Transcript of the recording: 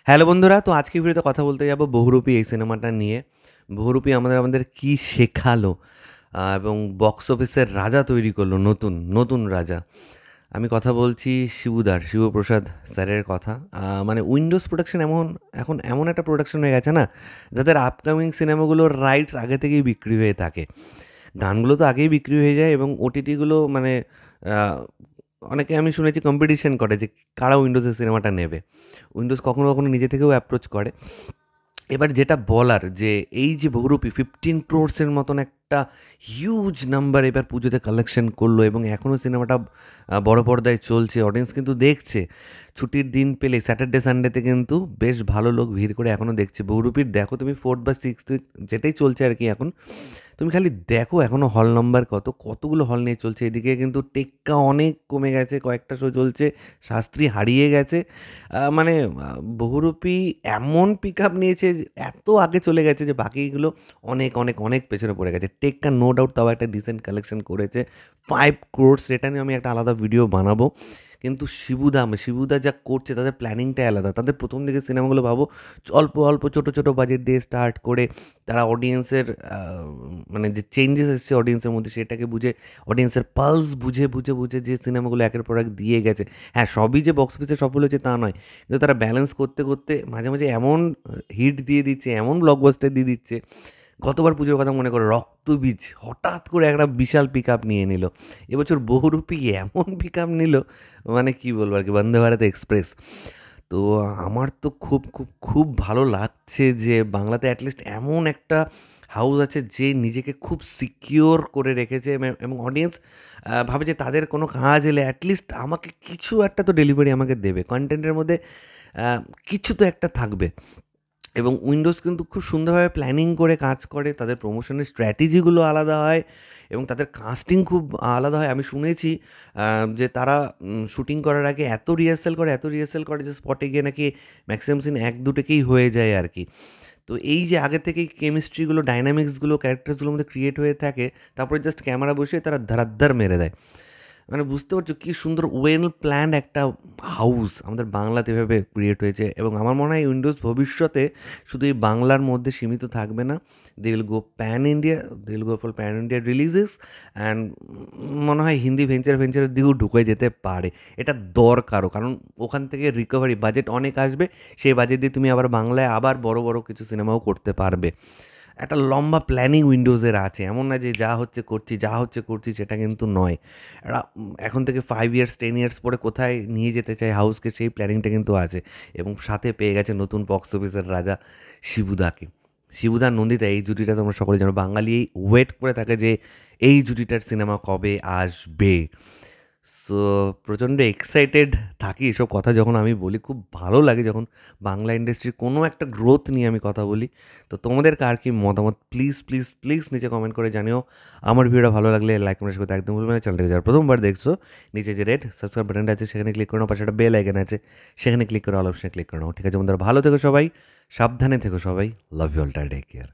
Hello বন্ধুরা, তো আজকের ভিডিওতে কথা বলতে যাব বহুরূপী এই সিনেমাটা নিয়ে। বহুরূপী আমাদের কি শেখালো এবং বক্স অফিসের রাজা তৈরি করলো, নতুন নতুন রাজা। আমি কথা বলছি শিবপ্রসাদ স্যারের কথা। মানে উইন্ডোজ প্রোডাকশন এখন এমন একটা প্রোডাকশন হয়ে গেছে না, যাদের আপকামিং সিনেমাগুলোর রাইটস আগে থেকেই বিক্রি হয়ে থাকে। গানগুলো তো আগেই বিক্রি হয়ে যায় এবং ওটিটিগুলো মানে আহ, অনেকে আমি শুনেছি কম্পিটিশন করে যে কারা উইন্ডোজের সিনেমাটা নেবে। উইন্ডোজ কখনো কখনো নিজে থেকেও অ্যাপ্রোচ করে। এবার যেটা বলার যে এই যে বহুরূপী 15 crores মতন একটা হিউজ নাম্বার এবার পুজোতে কালেকশন করলো এবং এখনও সিনেমাটা বড় পর্দায় চলছে, অডিয়েন্স কিন্তু দেখছে। ছুটির দিন পেলে স্যাটারডে সানডেতে কিন্তু বেশ ভালো লোক ভিড় করে এখনও দেখছে বহুরূপীর। দেখো তুমি 4th বা 6th উইক যেটাই চলছে আর কি এখন, তুমি খালি দেখো এখনও হল নাম্বার কতগুলো হল নিয়ে চলছে। এদিকে কিন্তু টেক্কা অনেক কমে গেছে, কয়েকটা শো চলছে, শাস্ত্রী হারিয়ে গেছে। মানে বহুরূপী এমন পিক আপ নিয়েছে এত আগে চলে গেছে যে বাকিগুলো অনেক অনেক অনেক পেছনে পড়ে গেছে। টেক্কা নো ডাউট তাও একটা ডিসেন্ট কালেকশন করেছে 5 crores, সেটা নিয়ে আমি একটা আলাদা ভিডিও বানাবো। কিন্তু শিবুদা যা করছে, তাদের প্ল্যানিংটাই আলাদা। তাদের প্রথম দিকে সিনেমাগুলো ভাবো অল্প অল্প ছোট ছোট বাজেট দিয়ে স্টার্ট করে তারা অডিয়েন্সের মানে যে চেঞ্জেস এসছে অডিয়েন্সের মধ্যে সেটাকে বুঝে, অডিয়েন্সের পালস বুঝে বুঝে বুঝে যে সিনেমাগুলো একের পর এক দিয়ে গেছে। হ্যাঁ, সবই যে বক্স অফিসে সফল হয়েছে তা নয়, কিন্তু তারা ব্যালেন্স করতে করতে মাঝে মাঝে এমন হিট দিয়ে দিচ্ছে, এমন ব্লকবাস্টার দিয়ে দিচ্ছে। গতবার পুজোর কথা মনে করো, রক্তবীজ হঠাৎ করে একটা বিশাল পিক আপ নিয়ে নিল। এবছর বহুরূপী এমন পিক আপ নিল, মানে কি বলবো আর কি, বন্দে ভারত এক্সপ্রেস। তো আমার তো খুব খুব খুব ভালো লাগছে যে বাংলাতে অ্যাটলিস্ট এমন একটা হাউস আছে যে নিজেকে খুব সিকিওর করে রেখেছে এবং অডিয়েন্স ভাবে যে তাদের কোনো কাজ এলে অ্যাটলিস্ট আমাকে কিছু একটা তো ডেলিভারি আমাকে দেবে, কন্টেন্টের মধ্যে কিছু তো একটা থাকবে। এবং উইন্ডোজ কিন্তু খুব সুন্দরভাবে প্ল্যানিং করে কাজ করে, তাদের প্রমোশনের স্ট্র্যাটেজিগুলো আলাদা হয় এবং তাদের কাস্টিং খুব আলাদা হয়। আমি শুনেছি যে তারা শুটিং করার আগে এত রিহার্সাল করে যে স্পটে গিয়ে নাকি ম্যাক্সিমাম সিন 1-2 টেকেই হয়ে যায় আর কি। তো এই যে আগে থেকেই কেমিস্ট্রিগুলো, ডাইনামিক্সগুলো ক্যারেক্টার্সগুলোর মধ্যে ক্রিয়েট হয়ে থাকে, তারপরে জাস্ট ক্যামেরা বসিয়ে তারা ধারাদ্ধার মেরে দেয়। মানে বুঝতে পারছো কি সুন্দর ওয়েল প্ল্যান্ড একটা হাউস আমাদের বাংলাতে এভাবে ক্রিয়েট হয়েছে। এবং আমার মনে হয় উইন্ডোজ ভবিষ্যতে শুধু এই বাংলার মধ্যে সীমিত থাকবে না, they will go pan India, they will go for pan India releases. And মনে হয় হিন্দি ভেঞ্চারের দিকেও ঢুকে যেতে পারে। এটা দরকারও, কারণ ওখান থেকে রিকভারি বাজেট অনেক আসবে, সেই বাজেট দিয়ে তুমি আবার বাংলায় আবার বড় বড় কিছু সিনেমাও করতে পারবে। একটা লম্বা প্ল্যানিং উইন্ডোজের আছে, এমন না যে যা হচ্ছে করছি সেটা কিন্তু নয়। এরা এখন থেকে 5 ইয়ার্স 10 ইয়ার্স পরে কোথায় নিয়ে যেতে চায় হাউসকে, সেই প্ল্যানিংটা কিন্তু আছে। এবং সাথে পেয়ে গেছে নতুন বক্স অফিসের রাজা শিবুদাকে। শিবুদা নন্দিতা এই জুটিটা তোমরা সকলে জানো, বাঙালি ওয়েট করে থাকে যে এই জুটিটার সিনেমা কবে আসবে। সো প্রচণ্ড এক্সাইটেড থাকি এসব কথা যখন আমি বলি, খুব ভালো লাগে যখন বাংলা ইন্ডাস্ট্রির কোনো একটা গ্রোথ নিয়ে আমি কথা বলি। তো তোমাদের কার কি মতামত, প্লিজ প্লিজ প্লিজ নিচে কমেন্ট করে জানিও। আমার ভিডিওটা ভালো লাগলে লাইক কমেন্ট করতে একদম ভুলবে না। চ্যানেলটাকে যারা প্রথমবার দেখছো, নিচে যে রেড সাবস্ক্রাইব বাটনটা আছে সেখানে ক্লিক করে নাও, পাশে একটা বেল আইকন আছে সেখানে ক্লিক করে অল অপশনে ক্লিক করে নাও। ঠিক আছে বন্ধুরা, ভালো থেকো সবাই, সাবধানে থেকো সবাই, love you all, take care.